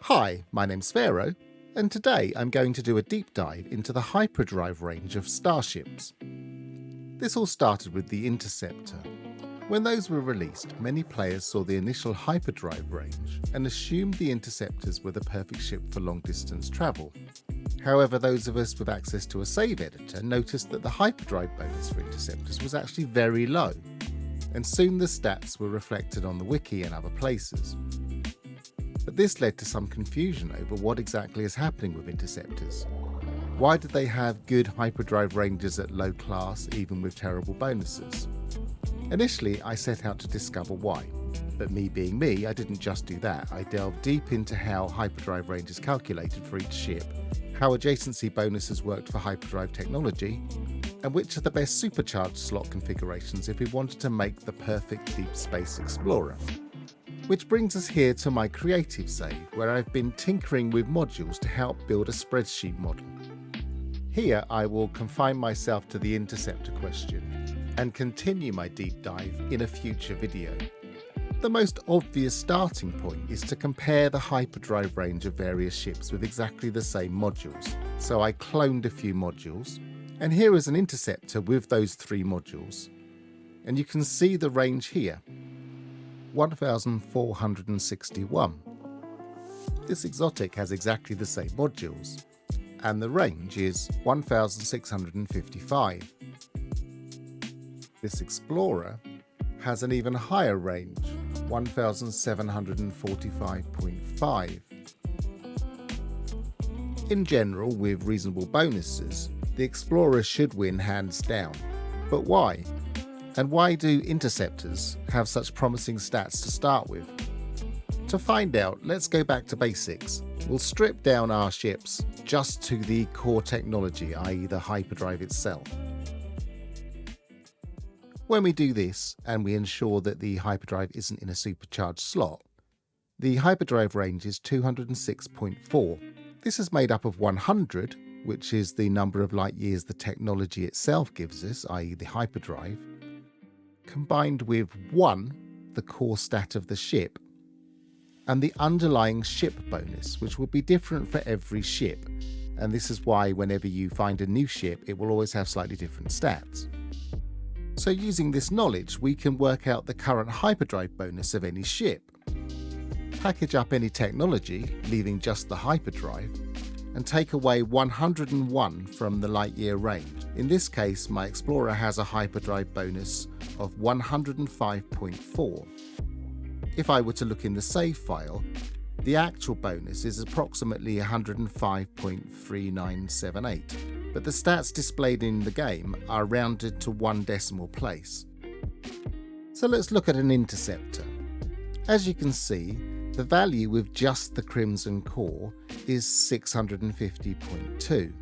Hi, my name's Pharaoh, and today I'm going to do a deep dive into the hyperdrive range of starships. This all started with the Interceptor. When those were released, many players saw the initial hyperdrive range and assumed the Interceptors were the perfect ship for long-distance travel. However, those of us with access to a save editor noticed that the hyperdrive bonus for Interceptors was actually very low, and soon the stats were reflected on the wiki and other places. But this led to some confusion over what exactly is happening with Interceptors. Why did they have good hyperdrive ranges at low class even with terrible bonuses? Initially, I set out to discover why. But me being me, I didn't just do that. I delved deep into how hyperdrive range is calculated for each ship, how adjacency bonuses worked for hyperdrive technology, and which are the best supercharged slot configurations if we wanted to make the perfect deep space explorer. Which brings us here to my creative save, where I've been tinkering with modules to help build a spreadsheet model. Here I will confine myself to the Interceptor question and continue my deep dive in a future video. The most obvious starting point is to compare the hyperdrive range of various ships with exactly the same modules. So I cloned a few modules, and here is an Interceptor with those three modules. And you can see the range here. 1461. This exotic has exactly the same modules, and the range is 1655. This explorer has an even higher range, 1745.5. In general, with reasonable bonuses, the explorer should win hands down. But why? And why do Interceptors have such promising stats to start with? To find out, let's go back to basics. We'll strip down our ships just to the core technology, i.e. the hyperdrive itself. When we do this, and we ensure that the hyperdrive isn't in a supercharged slot, the hyperdrive range is 206.4. This is made up of 100, which is the number of light years the technology itself gives us, i.e. the hyperdrive, combined with 1, the core stat of the ship, and the underlying ship bonus, which will be different for every ship, and this is why whenever you find a new ship it will always have slightly different stats. So using this knowledge we can work out the current hyperdrive bonus of any ship, package up any technology, leaving just the hyperdrive, and take away 101 from the light year range. In this case, my Explorer has a hyperdrive bonus of 105.4. If I were to look in the save file, the actual bonus is approximately 105.3978, but the stats displayed in the game are rounded to one decimal place. So let's look at an Interceptor. As you can see, the value with just the Crimson core is 650.2,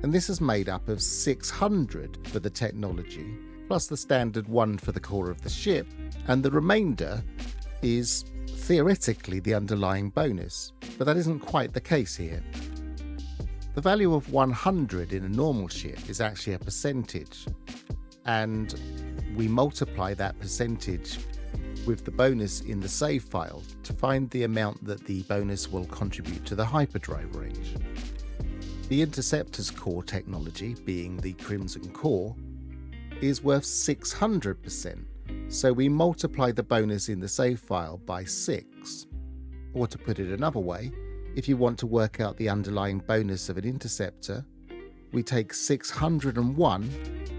and this is made up of 600 for the technology, plus the standard 1 for the core of the ship, and the remainder is theoretically the underlying bonus, but that isn't quite the case here. The value of 100 in a normal ship is actually a percentage, and we multiply that percentage with the bonus in the save file to find the amount that the bonus will contribute to the hyperdrive range. The Interceptor's core technology, being the Crimson core, is worth 600%, so we multiply the bonus in the save file by 6. Or to put it another way, if you want to work out the underlying bonus of an Interceptor, we take 601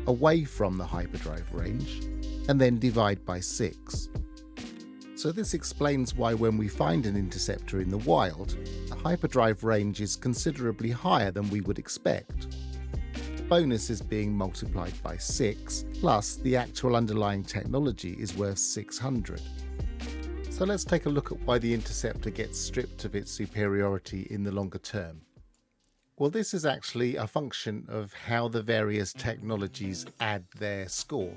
away from the hyperdrive range and then divide by 6. So this explains why when we find an Interceptor in the wild, the hyperdrive range is considerably higher than we would expect. The bonus is being multiplied by 6, plus the actual underlying technology is worth 600. So let's take a look at why the Interceptor gets stripped of its superiority in the longer term. Well, this is actually a function of how the various technologies add their score.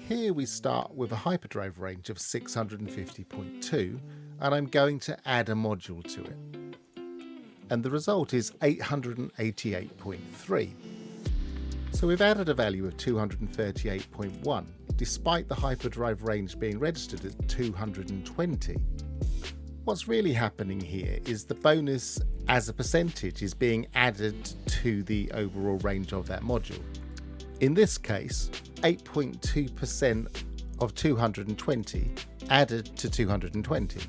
Here we start with a hyperdrive range of 650.2, and I'm going to add a module to it. And the result is 888.3. So we've added a value of 238.1, despite the hyperdrive range being registered at 220. What's really happening here is the bonus as a percentage is being added to the overall range of that module. In this case, 8.2% of 220 added to 220.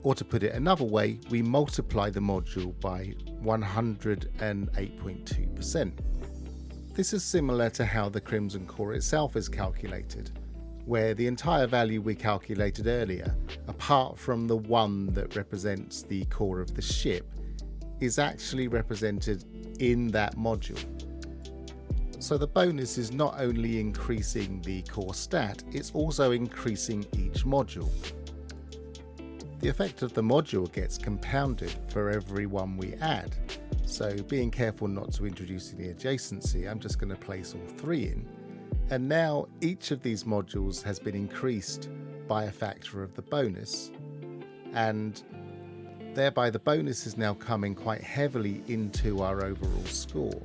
Or to put it another way, we multiply the module by 108.2%. This is similar to how the Crimson Core itself is calculated, where the entire value we calculated earlier, apart from the one that represents the core of the ship, is actually represented in that module. So the bonus is not only increasing the core stat, it's also increasing each module. The effect of the module gets compounded for every one we add, so being careful not to introduce any adjacency, I'm just going to place all three in, and now each of these modules has been increased by a factor of the bonus, and thereby the bonus is now coming quite heavily into our overall score.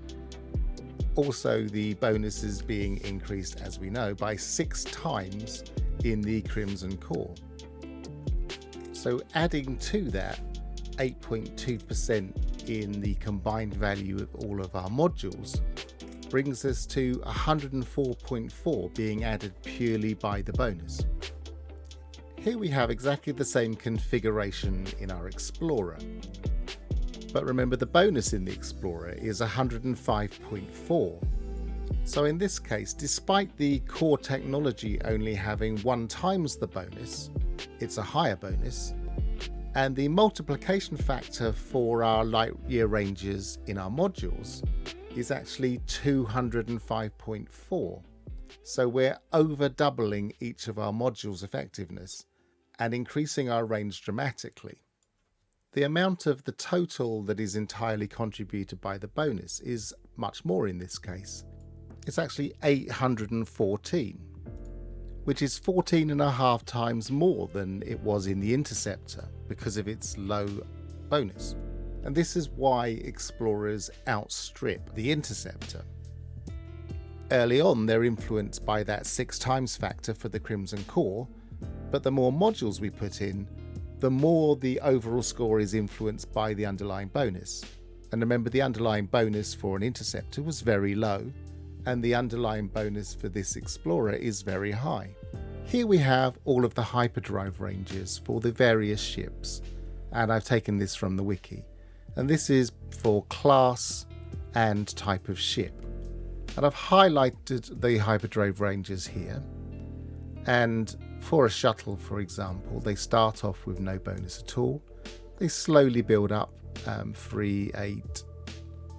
Also, the bonus is being increased, as we know, by 6 times in the Crimson Core. So adding to that 8.2% in the combined value of all of our modules brings us to 104.4 being added purely by the bonus. Here we have exactly the same configuration in our Explorer. But remember, the bonus in the Explorer is 105.4. So in this case, despite the core technology only having 1 times the bonus, it's a higher bonus, and the multiplication factor for our light year ranges in our modules is actually 205.4. So we're over doubling each of our modules' effectiveness and increasing our range dramatically. The amount of the total that is entirely contributed by the bonus is much more in this case. It's actually 814, which is 14.5 times more than it was in the Interceptor because of its low bonus. And this is why Explorers outstrip the Interceptor. Early on, they're influenced by that 6 times factor for the Crimson Core, but the more modules we put in, the more the overall score is influenced by the underlying bonus. And remember, the underlying bonus for an Interceptor was very low, and the underlying bonus for this Explorer is very high. Here we have all of the hyperdrive ranges for the various ships, and I've taken this from the wiki. And this is for class and type of ship. And I've highlighted the hyperdrive ranges here. And for a shuttle, for example, they start off with no bonus at all. They slowly build up 3, 8,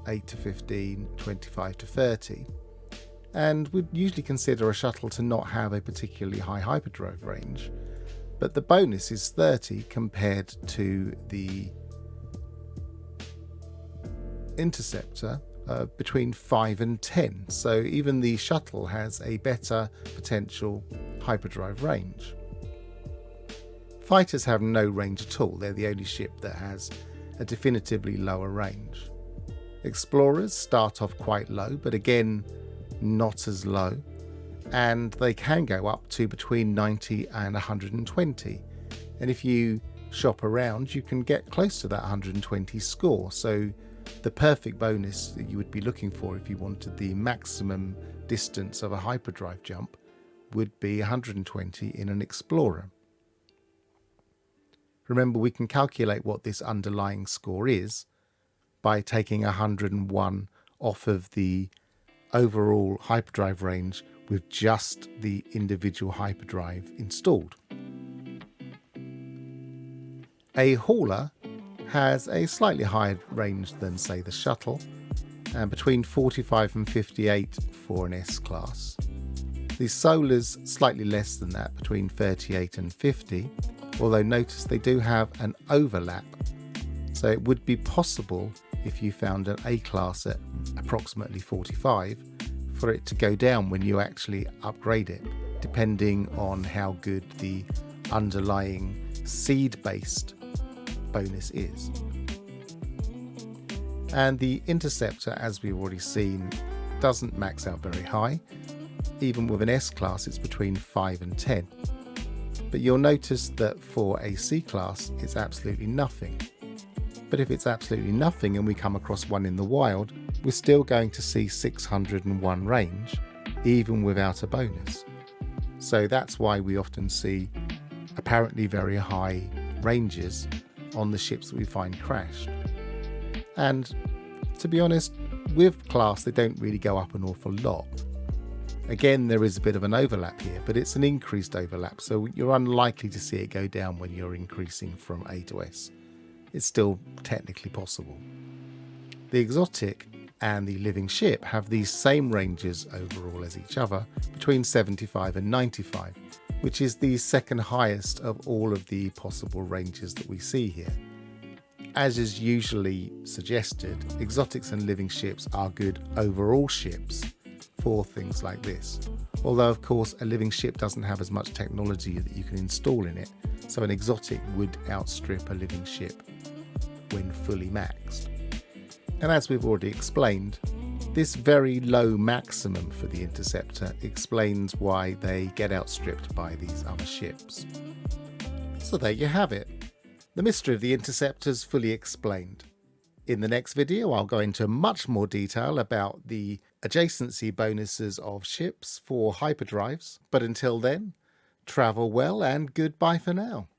8 to 15, 25 to 30. And we'd usually consider a shuttle to not have a particularly high hyperdrive range. But the bonus is 30 compared to the Interceptor, between 5 and 10. So even the shuttle has a better potential hyperdrive range. Fighters have no range at all. They're the only ship that has a definitively lower range. Explorers start off quite low, but again, not as low, and they can go up to between 90 and 120. And if you shop around, you can get close to that 120 score. So the perfect bonus that you would be looking for if you wanted the maximum distance of a hyperdrive jump would be 120 in an Explorer. Remember, we can calculate what this underlying score is by taking 101 off of the overall hyperdrive range with just the individual hyperdrive installed. A hauler has a slightly higher range than, say, the shuttle, and between 45 and 58 for an S-class. The Solar's slightly less than that, between 38 and 50, although notice they do have an overlap, so it would be possible if you found an A-class at approximately 45 for it to go down when you actually upgrade it, depending on how good the underlying seed-based bonus is. And the Interceptor, as we've already seen, doesn't max out very high. Even with an S-class, it's between 5 and 10. But you'll notice that for a C-class, it's absolutely nothing. But if it's absolutely nothing and we come across one in the wild, we're still going to see 601 range, even without a bonus. So that's why we often see apparently very high ranges on the ships that we find crashed. And to be honest, with class, they don't really go up an awful lot. Again, there is a bit of an overlap here, but it's an increased overlap, so you're unlikely to see it go down when you're increasing from A to S. It's still technically possible. The exotic and the living ship have these same ranges overall as each other, between 75 and 95, which is the second highest of all of the possible ranges that we see here. As is usually suggested, exotics and living ships are good overall ships for things like this. Although of course a living ship doesn't have as much technology that you can install in it, so an exotic would outstrip a living ship when fully maxed. And as we've already explained, this very low maximum for the Interceptor explains why they get outstripped by these other ships. So there you have it. The mystery of the Interceptors fully explained. In the next video, I'll go into much more detail about the adjacency bonuses of ships for hyperdrives. But until then, travel well and goodbye for now.